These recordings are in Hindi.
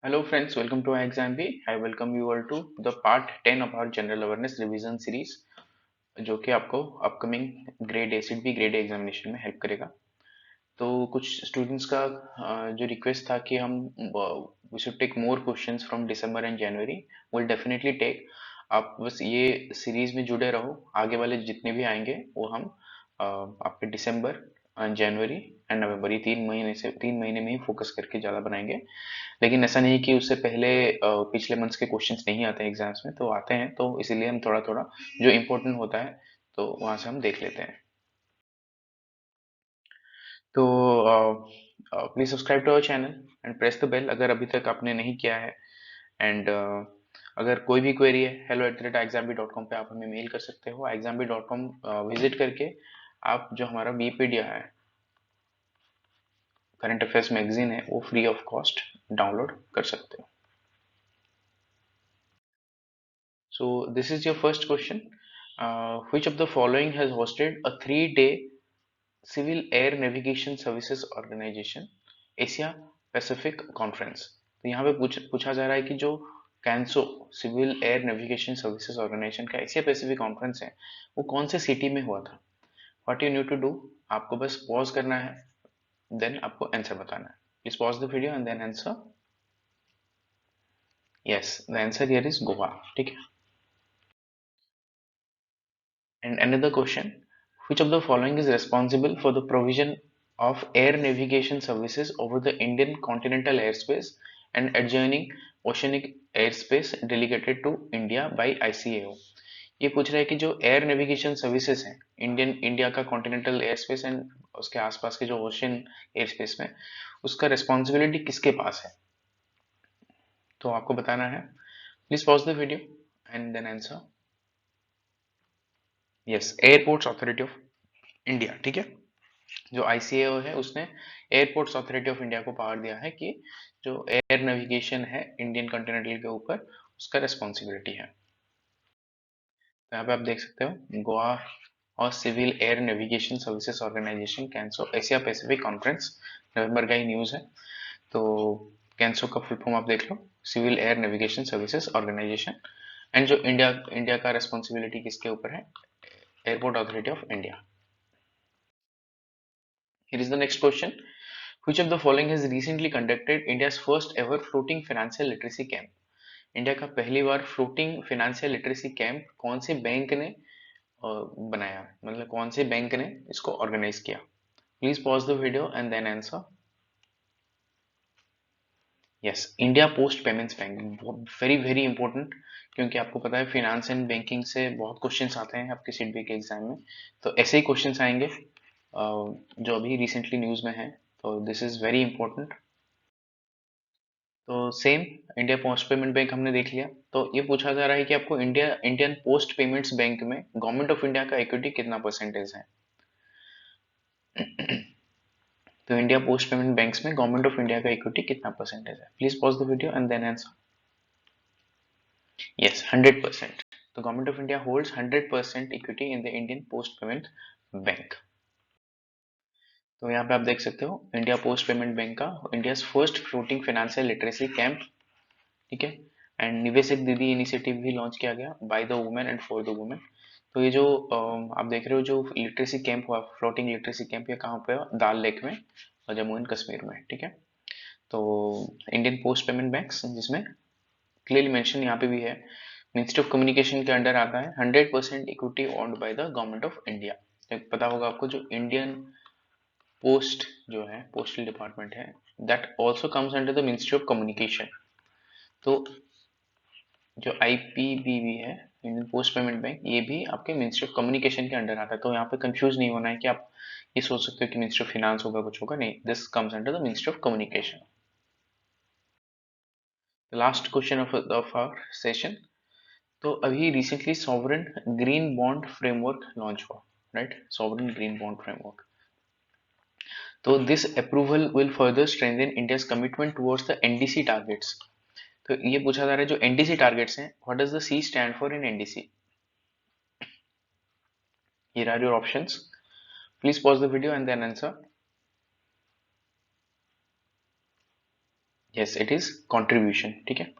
Hello friends, welcome to iExamB. I welcome you all to the part 10 of our General Awareness Revision Series, जो कि आपको upcoming grade A seat B grade A examination में हेल्प करेगा। तो कुछ स्टूडेंट्स का जो रिक्वेस्ट था कि हम we should take more questions from December and January, will definitely take. आप बस ये सीरीज में जुड़े रहो, आगे वाले जितने भी आएंगे वो हम आपके दिसंबर, जनवरी एंड नवंबर, ये 3 महीने में ही फोकस करके ज़्यादा बनाएंगे। लेकिन ऐसा नहीं कि उससे पहले पिछले मंथ्स के क्वेश्चंस नहीं आते हैं एग्जाम्स में, तो आते हैं, तो इसीलिए हम थोड़ा थोड़ा जो इम्पोर्टेंट होता है तो वहां से हम देख लेते हैं। तो please subscribe to our channel and press the bell अगर अभी तक आपने नहीं किया है। एंड अगर कोई भी क्वेरी है, hello@exambi.com पे आप हमें मेल कर सकते हो। exambi.com विजिट करके आप जो हमारा बीपीडिया है, करंट अफेयर्स मैगजीन है, वो फ्री ऑफ कॉस्ट डाउनलोड कर सकते हो। So this is your first question. Which of the following has hosted a 3-day Civil Air Navigation Services Organization Asia Pacific Conference? तो यहाँ पे पूछा जा रहा है कि जो CANSO civil air navigation services organization का एशिया पैसिफिक कॉन्फ्रेंस है, वो कौन से सिटी में हुआ था। What you need to do, आपको बस पॉज करना है, देन आपको आंसर बताना है। Please pause the video and then answer. Yes, the answer here is Goa. ठीक है। And another question, which of the following is responsible for the provision of air navigation services over the Indian continental airspace and adjoining oceanic airspace delegated to India by ICAO? ये पूछ रहा है कि जो एयर नेविगेशन सर्विसेज हैं इंडिया का कॉन्टिनेंटल एयर स्पेस एंड उसके आसपास के जो ओशियन एयर स्पेस में, उसका रिस्पॉन्सिबिलिटी किसके पास है। तो आपको बताना है। Please pause the video and then answer. Yes, airports authority of India. ठीक है। जो आईसीएओ है उसने एयरपोर्ट्स अथॉरिटी ऑफ इंडिया को पावर दिया है कि जो एयर नेविगेशन है इंडियन कॉन्टिनेंटल के ऊपर, उसका रिस्पॉन्सिबिलिटी है। तो यहाँ पे आप देख सकते हो, गोवा और civil air navigation services organization CANSO Asia Pacific conference, नवंबर का ही न्यूज है। तो कैंसो का फुल फॉर्म आप देख लो, civil air navigation services organization. And जो इंडिया इंडिया का रिस्पॉन्सिबिलिटी किसके ऊपर है, airport authority of India. Here is the next question. Which of the following has recently conducted India's first ever floating financial literacy camp? India का पहली बार फ्लोटिंग फाइनेंशियल लिटरेसी कैंप कौन से बैंक ने बनाया, मतलब कौन से बैंक ने इसको ऑर्गेनाइज किया। Please pause the video and then answer. Yes, India post payments bank, very very important, क्योंकि आपको पता है फिनेंस एंड बैंकिंग से बहुत क्वेश्चंस आते हैं आपके सीट के एग्जाम में। तो ऐसे ही क्वेश्चंस आएंगे जो अभी रिसेंटली न्यूज में है, तो दिस इज वेरी इंपॉर्टेंट। तो same India post payment bank हमने देख लिया। तो ये पूछा जा रहा है कि आपको इंडियन पोस्ट पेमेंट्स बैंक में गवर्नमेंट ऑफ इंडिया का इक्विटी कितना परसेंटेज है। तो इंडिया पोस्ट पेमेंट बैंक्स में गवर्नमेंट ऑफ इंडिया का इक्विटी कितना परसेंटेज है। Please pause the video and then answer. Yes, 100%। तो government of India holds 100% equity in the Indian post payment bank. तो यहाँ पे आप देख सकते हो, इंडिया पोस्ट पेमेंट बैंक का India first floating financial literacy camp. ठीक है। एंड निवेशक दीदी इनिशिएटिव भी लॉन्च किया गया by the women and for the women. तो ये जो आप देख रहे हो, जो लिटरेसी कैंप हुआ, फ्लोटिंग लिटरेसी कैंप, ये कहाँ पे हुआ, दाल लेक में और जम्मू एंड कश्मीर में। ठीक है। तो इंडियन पोस्ट पेमेंट बैंक्स, जिसमें क्लियरली मेंशन यहाँ पे भी है, मिनिस्ट्री ऑफ कम्युनिकेशन के अंडर आता है, 100% equity owned by the government of India. तो पता होगा आपको, जो इंडियन पोस्ट जो है, पोस्टल डिपार्टमेंट है, that also comes under the ministry of communication. तो जो आईपीबीबी है, इंडियन पोस्ट पेमेंट बैंक, ये भी आपके मिनिस्ट्री ऑफ कम्युनिकेशन के अंडर आता है। तो यहाँ पे कंफ्यूज नहीं होना है कि आप ये सोच सकते हो कि मिनिस्ट्री ऑफ फिनेंस होगा, कुछ होगा, नहीं, this comes under the ministry of communication. Last question of our session. तो अभी recently sovereign green bond framework launch हुआ, right, sovereign green bond framework. तो this approval will further strengthen India's commitment towards the NDC targets. तो ये पूछा जा रहा है, जो एनडीसी टारगेट्स हैं, what does the C stand for in NDC. Here are your options. Please pause the video and then answer. Yes it is contribution, ठीक है।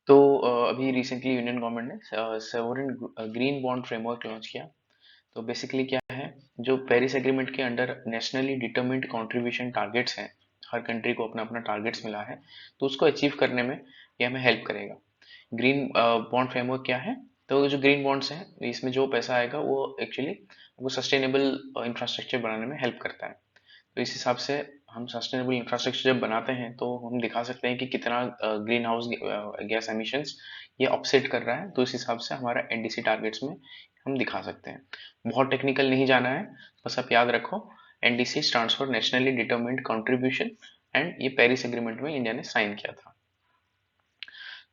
तो अभी रिसेंटली यूनियन गवर्नमेंट ने sovereign green bond framework launch किया। तो बेसिकली क्या है, जो पेरिस एग्रीमेंट के under nationally determined contribution targets हैं, हर कंट्री को अपना अपना टारगेट्स मिला है, तो उसको अचीव करने में ये हमें हेल्प करेगा। ग्रीन बॉन्ड फ्रेमवर्क क्या है, तो जो ग्रीन बॉन्ड्स हैं इसमें जो पैसा आएगा वो एक्चुअली वो सस्टेनेबल इंफ्रास्ट्रक्चर बनाने में हेल्प करता है। तो इस हिसाब से हम सस्टेनेबल इंफ्रास्ट्रक्चर जब बनाते हैं तो हम दिखा सकते हैं कि कितना ग्रीन हाउस गैस एमिशंस ये ऑफसेट कर रहा है, तो इस हिसाब से हमारा एनडीसी टारगेट्स में हम दिखा सकते हैं। बहुत टेक्निकल नहीं जाना है, बस आप याद रखो NDC stands for nationally determined contribution, and ये पेरिस एग्रीमेंट में इंडिया ने साइन किया था।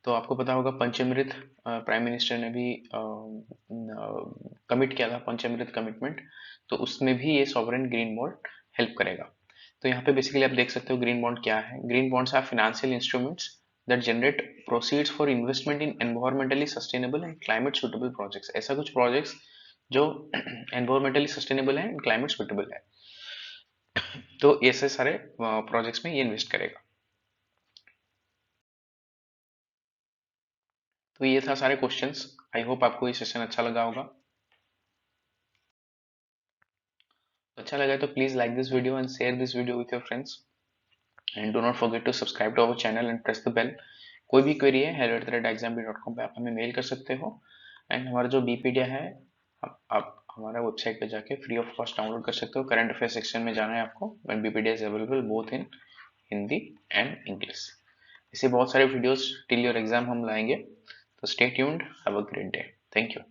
तो आपको पता होगा पंचामृत प्राइम मिनिस्टर ने भी कमिट किया था, पंचामृत कमिटमेंट, तो उसमें भी ये सॉवरेन ग्रीन बॉन्ड हेल्प करेगा। तो यहाँ पे बेसिकली आप देख सकते हो ग्रीन बॉन्ड क्या है। Green bonds are financial instruments that generate proceeds for investment in environmentally sustainable and climate suitable projects. ऐसा कुछ प्रोजेक्ट्स जो एनवायरमेंटली सस्टेनेबल है, क्लाइमेट सुटेबल है, तो ऐसे सारे प्रोजेक्ट्स में ये इन्वेस्ट करेगा। तो ये था सारे क्वेश्चंस। आई होप आपको ये सेशन अच्छा लगा होगा। अच्छा लगा तो please like this video and share this video with your friends, and do not forget to subscribe to our channel and press the bell. कोई भी क्वेरी है hello@exambee.com पे आप हमें मेल कर सकते हो, एंड हमारा जो बीपीडिया है आप हमारा वेबसाइट पे जाके फ्री ऑफ कॉस्ट डाउनलोड कर सकते हो। करंट अफेयर सेक्शन में जाना है आपको, एंड बीपीडिया is available both in Hindi and English. ऐसे बहुत सारे वीडियोस टिल योर एग्जाम हम लाएंगे, तो stay tuned, have a great day, thank you.